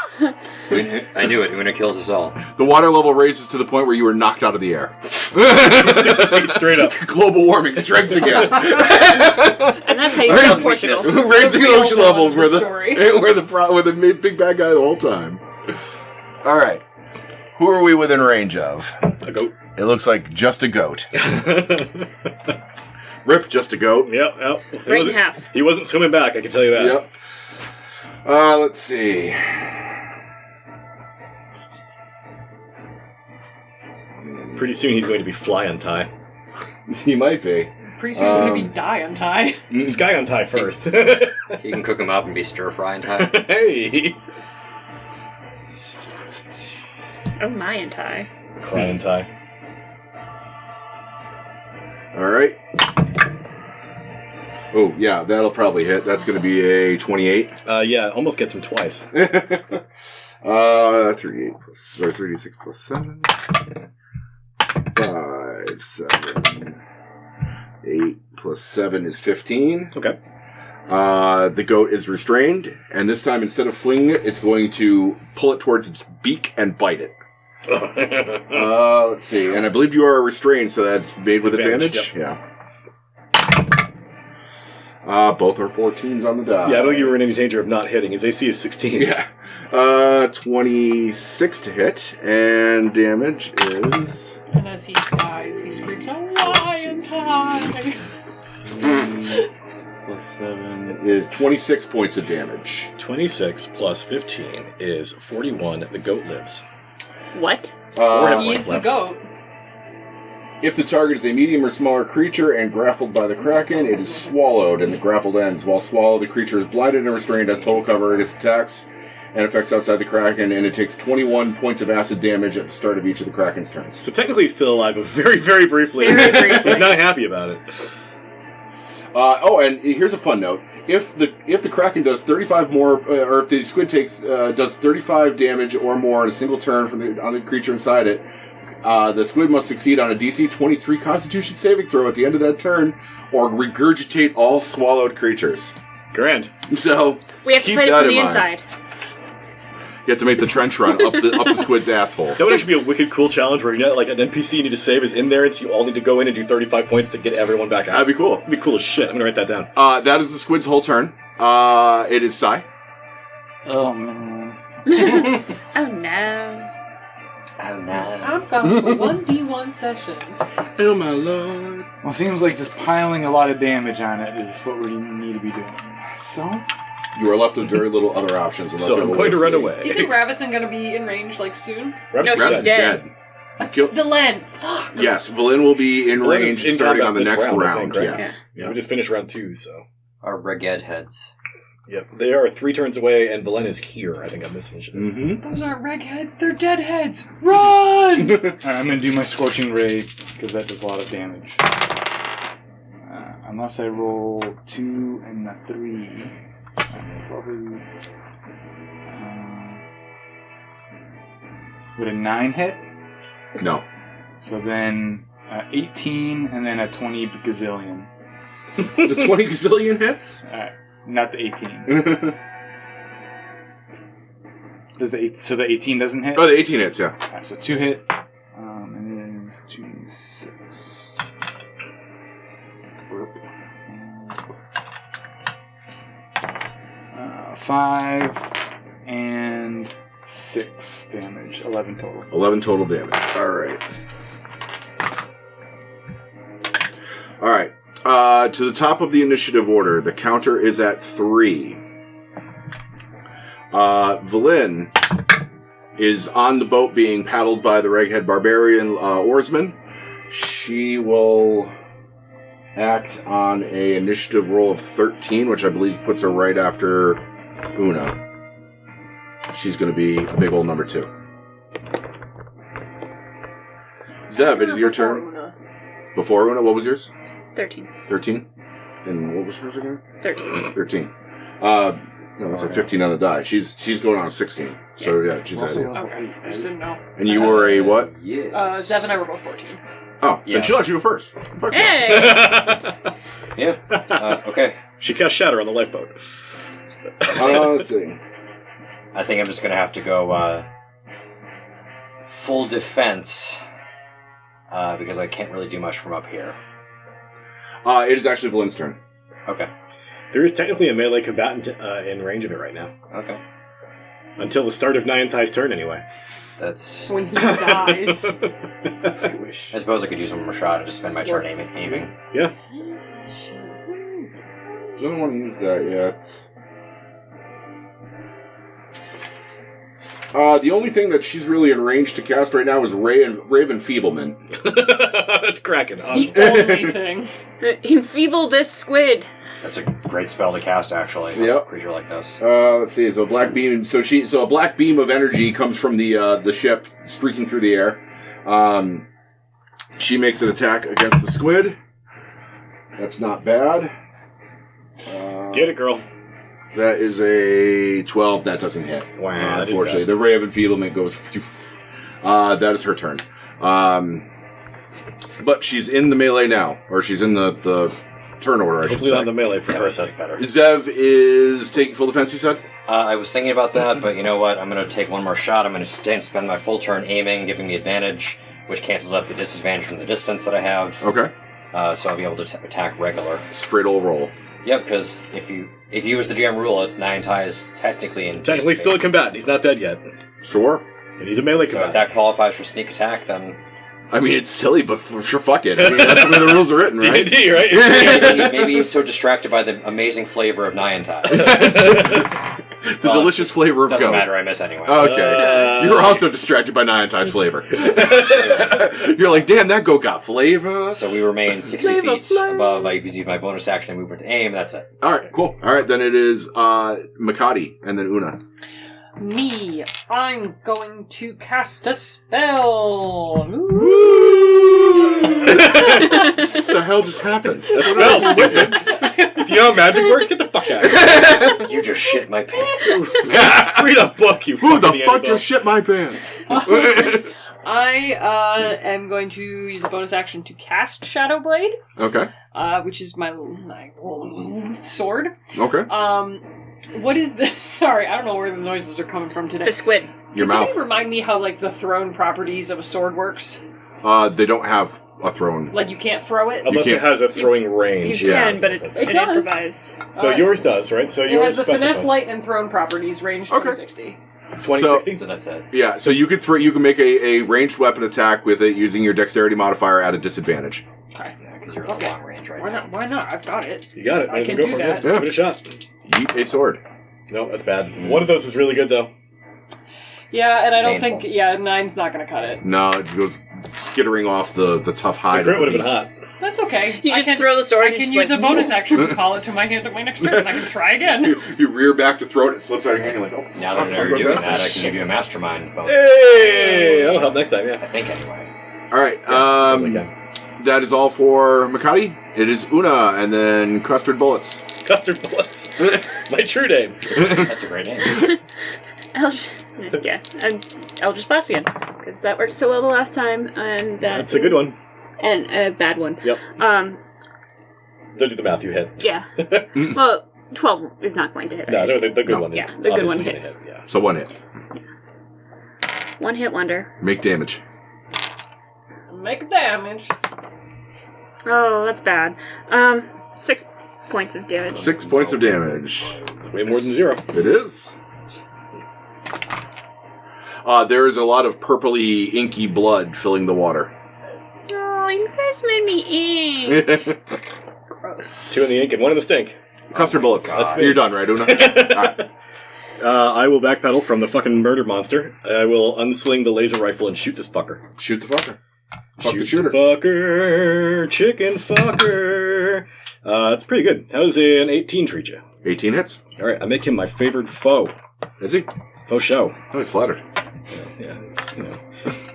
I knew it. Una kills us all. The water level raises to the point where you were knocked out of the air. 60 feet straight up. Global warming strikes again. And that's how you kill Portugal. Raising The real ocean villain levels of were the the story. were the big bad guy the whole time. All right. Who are we within range of? A goat. It looks like just a goat. Rip, just a goat. Yep. Right in half. He wasn't swimming back, I can tell you that. Yep. Let's see. Pretty soon he's going to be fly on tie. He might be. Pretty soon he's going to be die on tie. Sky on tie first. You can cook them up and be stir-fry and tie. Hey! Oh, my and tie. Cry on tie. All right. Oh, yeah, that'll probably hit. That's going to be a 28. Yeah, almost gets him twice. 38 plus, or 36 plus 7. 5, 7. 8 plus 7 is 15. Okay. The goat is restrained, and this time, instead of flinging it, it's going to pull it towards its beak and bite it. Let's see. And I believe you are restrained, so that's made with advantage. Yep. Yeah. Both are 14s on the die. Yeah, I don't think you were in any danger of not hitting. His AC is 16. Yeah. 26 to hit, and damage is... And as he dies, he screams, "A lion tie!" plus 7 is 26 points of damage. 26 plus 15 is 41. The goat lives. What? He is the goat. If the target is a medium or smaller creature and grappled by the Kraken, it is swallowed and the grappled ends. While swallowed, the creature is blinded and restrained, has total cover against attacks and effects outside the Kraken, and it takes 21 points of acid damage at the start of each of the Kraken's turns. So technically he's still alive, but very, very briefly. Very briefly. He's not happy about it. And here's a fun note: if the Kraken does 35 more, or if the squid does 35 damage or more in a single turn on the creature inside it, the squid must succeed on a DC 23 Constitution saving throw at the end of that turn, or regurgitate all swallowed creatures. Grand. So We have to keep play it that from in the mind. inside. You have to make the trench run up the squid's asshole. That would actually be a wicked cool challenge where you know, like an NPC you need to save is in there, and so you all need to go in and do 35 points to get everyone back out. That'd be cool. That'd be cool as shit. I'm gonna write that down. That is the squid's whole turn. It is Sai. Oh, man. Oh no. Oh no. I've gone for 1d1 sessions. Oh my lord. Well, it seems like just piling a lot of damage on it is what we need to be doing. So, You are left with very little other options. unless So you I'm have a going to way run to away. Isn't Ravison going to be in range, like, soon? No, escape. she's dead. Kill- Villain! Fuck! Yes, Valen will be in Valen range is in starting combat on the this next round, I round. think, right? Yes. Yeah, we just finished round 2, so. Our reged heads. Yep, they are 3 turns away, and Valen is here, I think, on this initiative. Mm-hmm. Those aren't reg heads, they're dead heads! Run! alright, I'm going to do my Scorching Ray, because that does a lot of damage. Unless I roll 2 and a 3. I'm probably... would a 9 hit? No. So then 18 and then a 20 gazillion. The 20 gazillion hits? Not the 18. So the 18 doesn't hit? Oh, the 18 hits, yeah. Alright, so 2 hit. And it is 2d6. 5 and 6 damage. 11 total. 11 total damage. Alright. Alright. To the top of the initiative order, the counter is at 3. Valin is on the boat being paddled by the Reghead Barbarian oarsman. She will act on a initiative roll of 13, which I believe puts her right after Una. She's going to be a big old number 2. Zev, it is your turn. Before Una, what was yours? 13. 13? And what was hers again? 13. 13. No, that's a 15 on the die. She's going on a 16. So, yeah, she's ahead. Okay, I just didn't know. And you were a what? Yes. Zev and I were both 14. Oh, Yeah. then she'll let you go first. Fuck Hey! Yeah. Okay. She cast Shatter on the lifeboat. Let's see. I think I'm just gonna have to go full defense because I can't really do much from up here. It is actually Valin's turn. Okay. There is technically a melee combatant in range of it right now. Okay. Until the start of Nyanthai's turn, anyway. That's. When he dies. I suppose I could use one more shot and just spend my turn aiming. Yeah. I don't want to use that yet. The only thing that she's really in range to cast right now is Raven Feeblement. Kraken. The Awesome. only thing. Enfeeble this squid. That's a great spell to cast, actually. Yep. A creature like this. Let's see. So a black beam. So a black beam of energy comes from the ship, streaking through the air. She makes an attack against the squid. That's not bad. Get it, girl. That is a 12. That doesn't hit. Wow, that is unfortunately, bad. the Ray of Enfeeblement goes. That is her turn. But she's in the melee now, or she's in the turn order. I should Hopefully say. on the melee for her. That's better. Zev is taking full defense. You said. I was thinking about that, but you know what? I'm going to take one more shot. I'm going to spend my full turn aiming, giving me advantage, which cancels out the disadvantage from the distance that I have. Okay. So I'll be able to attack regular. Straight old roll. Yep, because if you as the GM rule it, Nyantai is technically in. Technically still a combatant. He's not dead yet. Sure. And he's a melee So if combatant. that qualifies for sneak attack, then I mean, it's silly, but for sure, fuck it. I mean, that's the way the rules are written, right? D&D, right? maybe he's so distracted by the amazing flavor of Nyantai. The delicious flavor of Doesn't goat. matter, I miss anyway. Okay. You were also distracted by Nyantai's flavor. You're like, damn, that goat got flavor. So we remain 60 feet above. I use my bonus action and movement to aim. That's it. All right, cool. All right, then it is Makati and then Una. Me. I'm going to cast a spell. What the hell just happened? That smells stupid. Do you know how magic works? Get the fuck out of here. You just shit my pants. Read a book, you Who the fucking fuck Neanderthal. just shit my pants? I am going to use a bonus action to cast Shadow Blade, Okay. which is my sword. Okay. What is this? Sorry, I don't know where the noises are coming from today. The squid. Your Can mouth. somebody remind me how like the thrown properties of a sword works? They don't have a throne. Like you can't throw it. Unless You it can't- has a throwing You range. Yeah. can, but it's It an does. improvised. So yours does, right? So It yours has the finesse, specifies. light, and thrown properties, range Okay. 360. 2016? So that's it. Yeah, so you can make a ranged weapon attack with it using your dexterity modifier at a disadvantage. Okay. Yeah, because you're at long range right Why now. not? Why not? I've got it. You got it. I can Go do for it. that. Yeah. Give it a shot. Yeet a sword. No, that's bad. One of those is really good, though. Yeah, and I don't Painful. think 9's not going to cut it. No, it goes skittering off the tough The hide. crit of would the have been beast. hot. That's okay. You I just can throw the sword I and can just use like, a bonus action to call it to my hand at my next turn, and I can try again. You rear back to throw it, it slips out of your hand. You're like, oh. Now that I know fuck you're was doing that, I can give you a mastermind bonus. Hey! That'll help next time, I yeah. think anyway. All right. Totally can. That is all for Makati. It is Una, and then Custard Bullets. Custard bullets. My true name. That's a great name. Yeah, and Eldritch Blast again, because that worked so well the last time, and That's a good one. And a bad one. Yep. Don't do the math, you hit. Yeah. Well, 12 is not going to hit. No, the good one is. Yeah, the good one obviously gonna hits. hit, yeah. So 1 hit. One hit wonder. Make damage. Make damage. Oh, that's bad. 6 points of damage. 6 points of damage. It's way more than 0. It is. There is a lot of purpley, inky blood filling the water. Oh, you guys made me ink. Gross. 2 in the ink and 1 in the stink. Custard bullets. That's me. You're done, right, Una? Alright. I will backpedal from the fucking murder monster. I will unsling the laser rifle and shoot this fucker. Shoot the fucker. Fuck the Shoot shooter. fucker. Chicken fucker. That's pretty good. How does an 18 treat you? 18 hits. Alright, I make him my favored foe. Is he? Faux show. Oh, he's flattered. Yeah, it's, you know.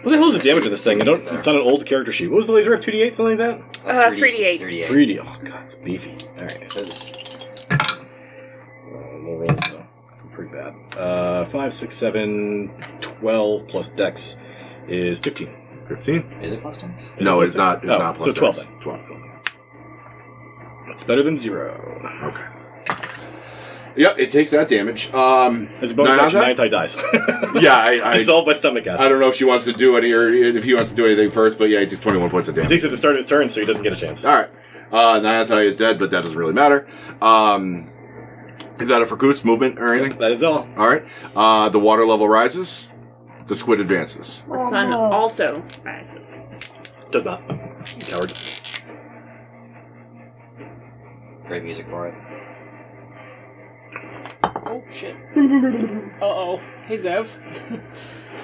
What the hell is the damage in this thing? It's on an old character sheet. What was the laser F? 2d8, something like that? 3d8. 3D. Oh, God, it's beefy. Alright. Low rolls, though. Pretty bad. 5, 6, 7, 12 plus dex is 15. 15? Is it plus 10? No, it's not. It's not plus so 12 dice. then. 12. That's better than 0. Okay. Yep, it takes that damage. As a bonus action, Niantai dies. Yeah, I Dissolved by stomach acid. I don't know if she wants to do any, or if he wants to do anything first, but yeah, he takes 21 points of He damage. takes it at the start of his turn, so he doesn't get a chance. Alright. Niantai is dead, but that doesn't really matter. Is that it for Goose movement or anything? That is all. Alright. The water level rises. The squid advances. The sun also rises. Does not. Coward. Great music for it. Oh, shit. Uh-oh. Hey, Zev.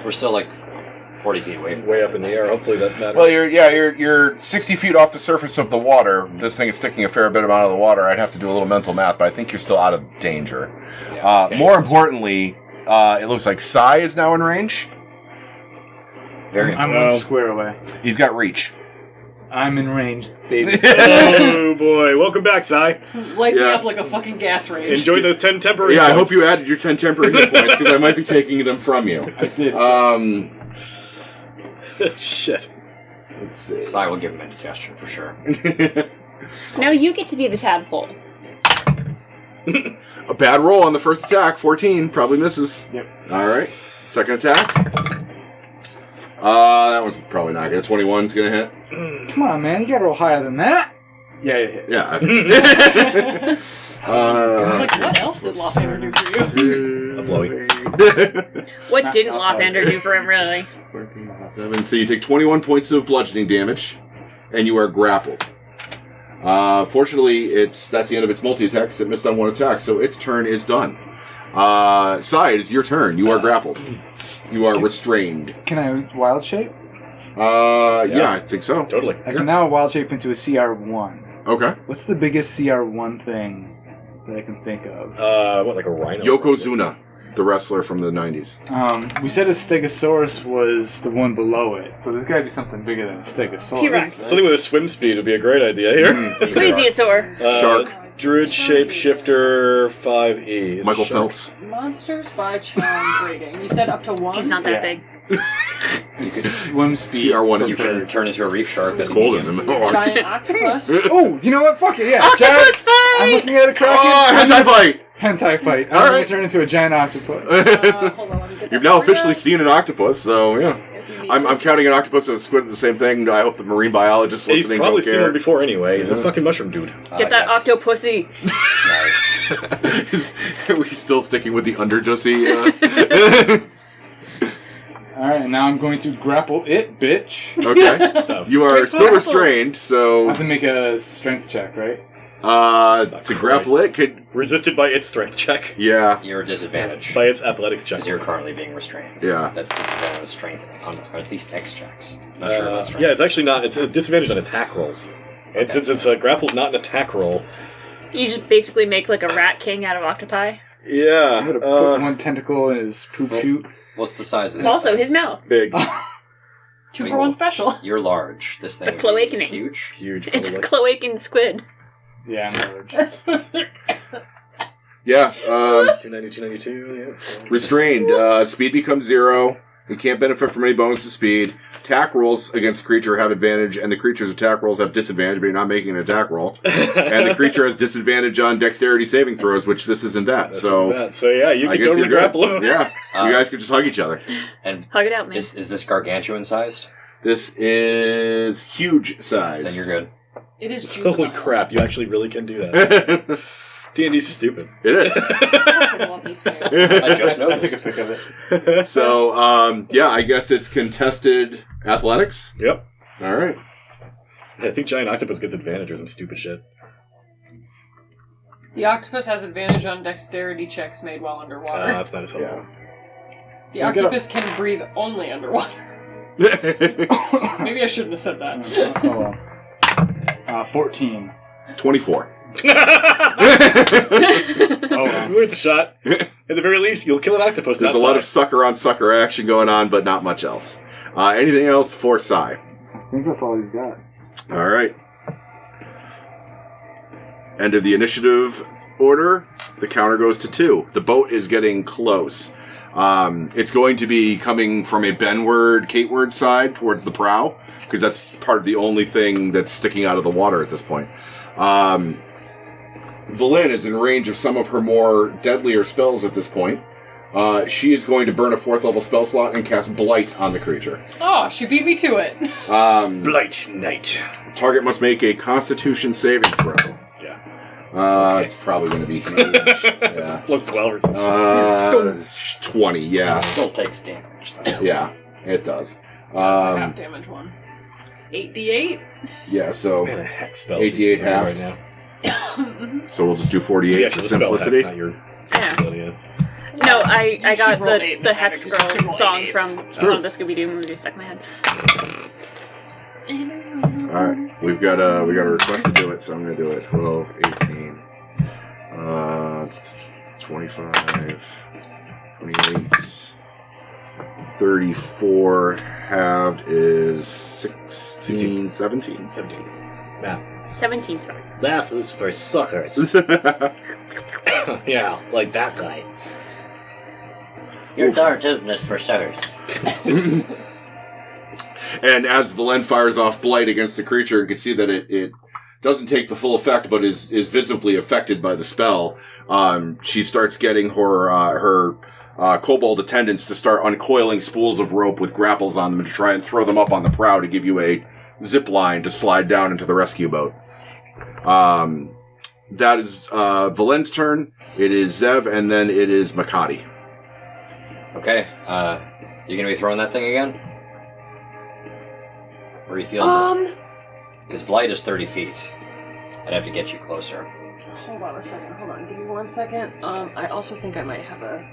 We're still like 40 feet away from Way up in the air. Hopefully that matters. Well, you're 60 feet off the surface of the water. This thing is sticking a fair bit amount of the water. I'd have to do a little mental math, but I think you're still out of danger. Yeah, More importantly, it looks like Sai is now in range. Very I'm Well. 1 square away. He's got reach. I'm in range, baby. Oh, boy. Welcome back, Sai. Light me Yeah. up like a fucking gas range. Enjoy those 10 temporary Yeah, I hope points. you added your 10 temporary hit points, because I might be taking them from you. I did. Shit. Let's see. Sai will give him indigestion for sure. Now you get to be the tadpole. A bad roll on the first attack, 14, probably misses. Yep. Alright, second attack. That one's probably not good. 21's gonna hit. Come on, man. You gotta roll higher than that. Yeah. Yeah. I was like, what else did Lawfander do for you? A blowy. What Not- didn't not Lawfander do for him, really? 7, so you take 21 points of bludgeoning damage, and you are grappled. Fortunately, that's the end of its multi-attack, because it missed on 1 attack, so its turn is done. Sai, it is your turn. You are grappled. You are restrained. Can I wild shape? Yeah, I think so. Totally. I can now wild shape into a CR1. Okay. What's the biggest CR1 thing that I can think of? What, like a rhino? Yokozuna, the wrestler from the 90s. We said a Stegosaurus was the one below it, so there's got to be something bigger than a Stegosaurus. T-Rex. Something with a swim speed would be a great idea here. Plesiosaur. Shark. Druid Shapeshifter 5e. Is Michael it shark? Phelps. Monsters by challenge rating. You said up to 1? He's not that Yeah. big. You could Swim speed. CR1 you can turn into a reef shark. That's Cold in the water. Giant octopus. Oh, you know what? Fuck it, yeah. Octopus fight! I'm looking at a kraken. Oh, hentai fight! Hentai fight. I'm All gonna right. turn into a giant octopus. Hold on, let me get You've that now for officially you. seen an octopus, so yeah. If you need I'm this. counting an octopus and a squid as the same thing. I hope the marine biologists He's listening probably don't seen care. one before anyway. He's a fucking mushroom dude. Get that octopussy. Nice. Are we still sticking with the underjussy? Alright, and now I'm going to grapple it, bitch. Okay. You are still grapple. restrained, I so have to make a strength check, right? to grapple it could Resisted by its strength check. yeah. You're disadvantaged By its athletics check. because you're currently being restrained. Yeah. That's disadvantage on strength, or at least X checks. Not sure about strength. Yeah, it's actually not. It's a disadvantage on attack rolls. And since it's a grapple's not an attack roll. You just basically make like a rat king out of octopi. Yeah. I'm gonna put one tentacle in his poop chute. What's the size of this? Also, thing? his mouth. Big. 2 for 1 special. You're large. This thing The would be cloacaning. huge. Huge. It's a probably. cloacan squid. Yeah, I'm large. Yeah. 290, 292, yeah. Restrained. Speed becomes 0. It can't benefit from any bonus to speed. Attack rolls against the creature have advantage, and the creature's attack rolls have disadvantage, but you're not making an attack roll. And the creature has disadvantage on dexterity saving throws, which this isn't that. So yeah, you I can guess totally you're good. grapple him. Yeah, you guys can just hug each other. And Hug it out, man. is this gargantuan sized? This is huge size. Then you're good. It is juvenile. Holy crap! You actually really can do that. D&D's stupid. It is. I love this game. I just I took a noticed. pic of it. So, yeah, I guess it's contested athletics. Yep. All right. I think Giant Octopus gets advantage or some stupid shit. The octopus has advantage on dexterity checks made while underwater. That's not as helpful. The octopus can breathe only underwater. Yeah. Maybe I shouldn't have said that. 14. 24. Oh, Worth the shot. At the very least, you'll kill an octopus. There's a lot of sucker on sucker action going on, but not much else. Anything else for Sai? I think that's all he's got. All right. End of the initiative order. The counter goes to 2. The boat is getting close. It's going to be coming from a Benward, Kateward side towards the prow, because that's part of the only thing that's sticking out of the water at this point. Valen is in range of some of her more deadlier spells at this point. She is going to burn a 4th level spell slot and cast Blight on the creature. Oh, she beat me to it. Blight Knight. Target must make a Constitution saving throw. Yeah. It's probably going to be huge. Yeah. Plus 12 or something. 20, yeah. Still takes damage. Yeah, it does. That's a half damage one. 8d8? Yeah, so Man, a hex spell. 88 is half. right now. so we'll just do 48 Yeah, for the spell hex, simplicity. not your Yeah. spell, yeah. No, I got should roll 8 the Hex because you can Girl roll song 8s. from one of the Scooby-Doo movies stuck in my head. Alright, we got a request to do it, so I'm going to do it. 12, 18, 25, 28, 34, halved is 16, 17. 17. Math. 17's fine. Math is for suckers. Yeah, like that guy. Your narrative is for suckers. And as Valen fires off Blight against the creature, you can see that it doesn't take the full effect, but is visibly affected by the spell. She starts getting her kobold attendants to start uncoiling spools of rope with grapples on them and to try and throw them up on the prow to give you a zip line to slide down into the rescue boat. That is Valen's turn. It is Zev, and then it is Makati. Okay, you gonna be throwing that thing again? Or are you feeling because Blight is 30 feet. I'd have to get you closer. Hold on a second. Hold on. Give me 1 second. I also think I might have a...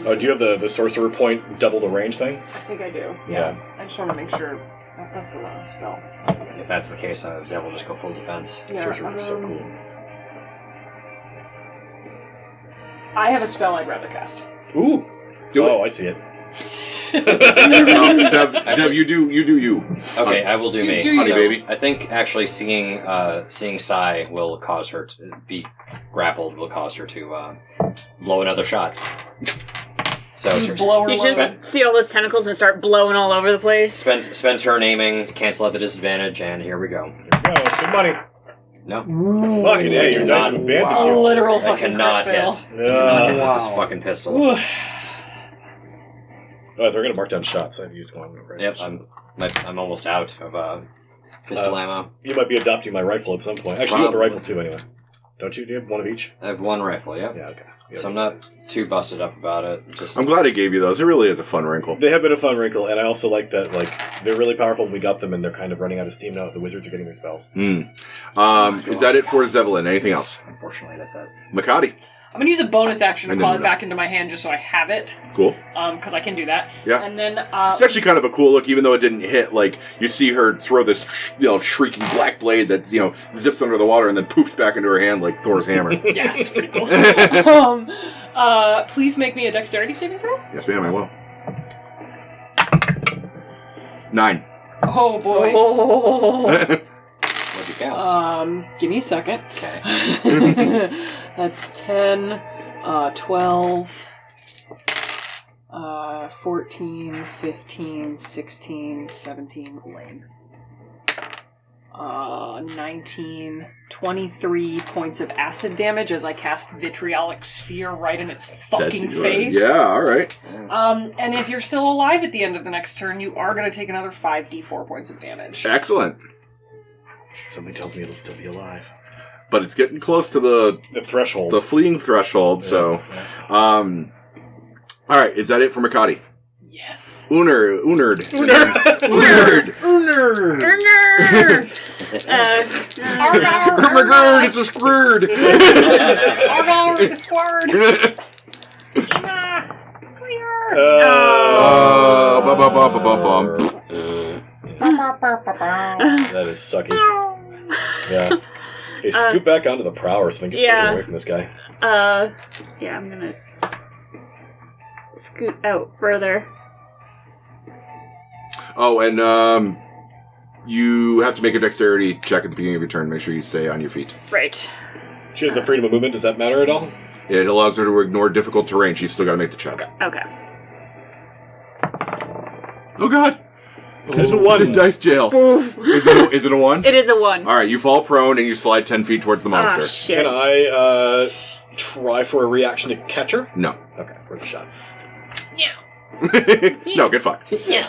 Oh, do you have the sorcerer point double the range thing? I think I do. Yeah. I just want to make sure that's the last spell. If that's the case, Zev will just go full defense. Yeah, Sorcerer is so cool. I have a spell I'd rather cast. Ooh! Do it. Oh, I see it. Zev, you do you. Okay, I will do me. do you. Honey, baby. I think actually seeing Sai will cause her to be grappled. Will cause her to blow another shot. So You blow her You load. just see all those tentacles and start blowing all over the place. spend turn aiming to cancel out the disadvantage, and here we go. Oh, good money. No, Fucking hey, your dice have A abandoned you. literal I fucking cannot crit fail. hit. I cannot hit with this fucking pistol. Ooh. Oh, they're going to mark down shots. I've used one. Right? Yep, I'm almost out of pistol ammo. You might be adopting my rifle at some point. Actually, you have a rifle too, anyway. Don't you? Do you have one of each? I have one rifle. Yeah. Yeah, okay. Yeah. So I'm not too busted up about it. Just I'm glad I gave you those. It really is a fun wrinkle. They have been a fun wrinkle, and I also like that, like, they're really powerful when we got them, and they're kind of running out of steam now. The wizards are getting their spells. Is that it for Zevelin? Anything else? unfortunately, that's it. Makati. I'm gonna use a bonus action to And call then- it back into my hand just so I have it. Cool. Because I can do that. Yeah. And then It's actually kind of a cool look, even though it didn't hit. Like, you see her throw this, shrieking black blade that, zips under the water and then poofs back into her hand like Thor's hammer. yeah, it's pretty cool. Please make me a dexterity saving throw. Yes, ma'am, I will. 9. Oh boy. Oh. What'd you cast? Give me a second. Okay. That's 10, 12, 14, 15, 16, 17, lame. 19, 23 points of acid damage as I cast Vitriolic Sphere right in its fucking face. Yeah, alright. And if you're still alive at the end of the next turn, you are going to take another 5d4 points of damage. Excellent. Something tells me it'll still be alive. But it's getting close to the threshold. The fleeing threshold, so... Alright, is that it for Makati? Yes. Unerd. Oh my god, it's a squird! Argar, the squird! Emma! Clear! That is sucky. Yeah. Hey, scoot back onto the prower so they can get away from this guy. Yeah, I'm gonna scoot out further. Oh, and you have to make a dexterity check at the beginning of your turn. Make sure you stay on your feet. Right. She has the freedom of movement. Does that matter at all? It allows her to ignore difficult terrain. She's still got to make the check. Okay. Oh god! It's a 1. It's a dice jail. Oof. Is it a 1? It is a 1. Alright, you fall prone and you slide 10 feet towards the monster. Ah, shit. Can I try for a reaction to catch her? No. Okay, worth a shot. No, get fucked. Yeah.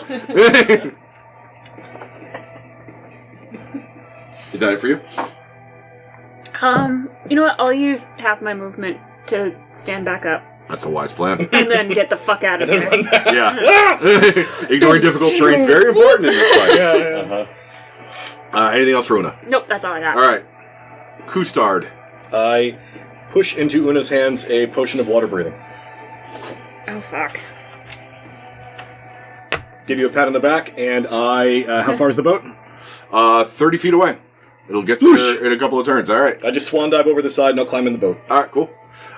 Is that it for you? You know what? I'll use half my movement to stand back up That's a wise plan. and then get the fuck out of And then here. run back. Yeah. Ignoring difficult terrain is very important in this fight. Anything else for Una? Nope, that's all I got. Alright. Kustard. I push into Una's hands a potion of water breathing. Oh, fuck. Give you a pat on the back, and I... how far is the boat? 30 feet away. It'll get there in a couple of turns. Alright. I just swan dive over the side, and I'll climb in the boat. Alright, cool.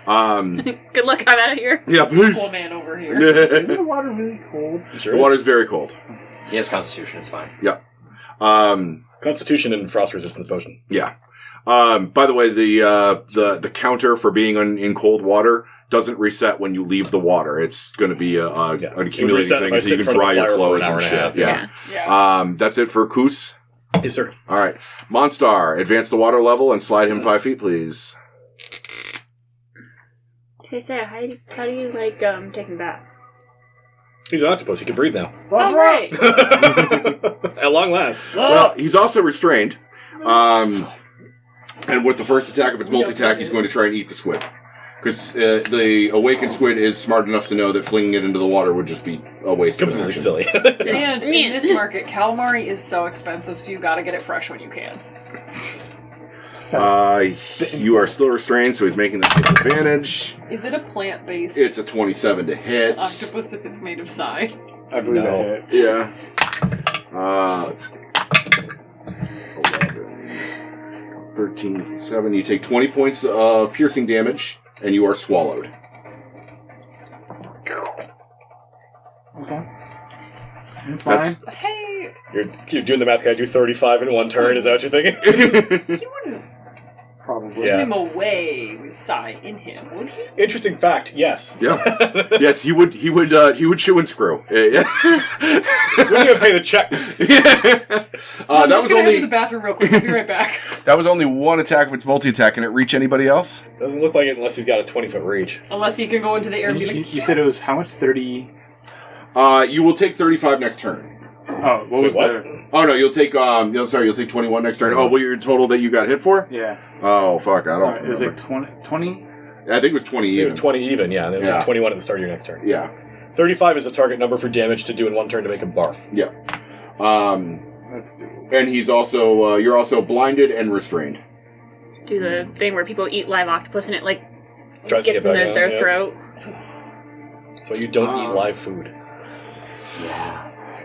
Good luck, I'm out of here. Yeah, please. Cool man over here. Isn't the water really cold? Sure The is. water's very cold. He has Constitution, it's fine. Yep. Constitution and frost resistance potion. Yeah. By the way, the counter for being in cold water doesn't reset when you leave the water. It's going to be an accumulating reset if thing I until sit you in can front of dry the your fire for clothes an hour and and a half. shit. Yeah. Yeah. That's it for Koos. Yes, sir. All right. Monstar, advance the water level and slide him 5 feet, please. Hey, Sarah, how do you like taking a bath? He's an octopus. He can breathe now. All right. At long last. Well, he's also restrained. And with the first attack of its multi-attack, he's going to try and eat the squid. Because the awakened squid is smart enough to know that flinging it into the water would just be a waste of an Completely action. silly. And in this market, calamari is so expensive, so you gotta get it fresh when you can. You are still restrained, so he's making this with advantage. Is it a plant-based It's a 27 to hit. octopus if it's made of psi? I believe No. I hit. Yeah. Let's see. 11, 13, 7. You take 20 points of piercing damage, and you are swallowed. Okay. I'm That's- fine. Hey, You're doing the math. Can I do 35 in one turn? Is that what you're thinking? he wouldn't Probably. Yeah. swim away with psi in him, would he? Interesting fact. Yes. Yeah. Yes, he would chew and screw. Yeah. Wouldn't even pay the check. I'm that just was gonna head to only the bathroom real quick. I'll be right back. that was only one attack of its multi-attack. Can it reach anybody else? Doesn't look like it unless he's got a 20-foot reach. Unless he can go into the air and be like, You said it was how much? 30? You will take 35 next turn. Oh, what was what? the... Oh no, you'll take you'll take 21 next turn. Oh, what your total that you got hit for? Yeah. Oh fuck, I don't Sorry, it was remember. like 20? I think it was 20 It even. was 20 even, yeah. And then it was Yeah. like 21 at the start of your next turn. Yeah. 35 is the target number for damage to do in one turn to make him barf. Yeah. That's doable. And he's also you're also blinded and restrained. Do the thing where people eat live octopus and it, like, Tries to gets get in back their out, yeah. throat. That's why you don't eat live food.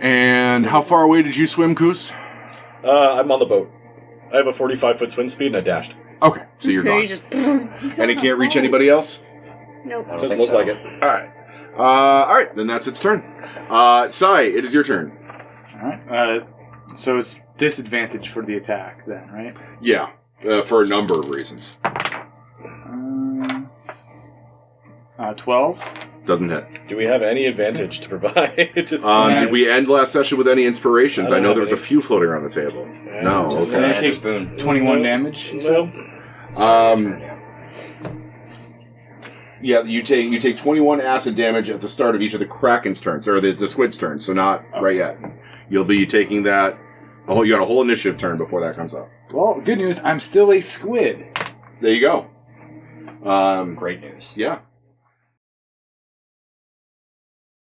And how far away did you swim, Koos? I'm on the boat. I have a 45-foot swim speed and I dashed. Okay, so you're So gone. you just... And it can't reach anybody else? Nope. I don't Doesn't think look so. like it. Alright. Alright, then that's its turn. Sai, it is your turn. Alright. So it's disadvantage for the attack then, right? Yeah. For a number of reasons. 12. Doesn't hit. Do we have any advantage to provide? Did we end last session with any inspirations? I know there was a few floating around the table. No, just okay. I take 21 damage. No. Yeah, you take 21 acid damage at the start of each of the Kraken's turns, or the squid's turns, so not right yet. You'll be taking that... Oh, you got a whole initiative turn before that comes up. Well, good news, I'm still a squid. There you go. Great news. Yeah.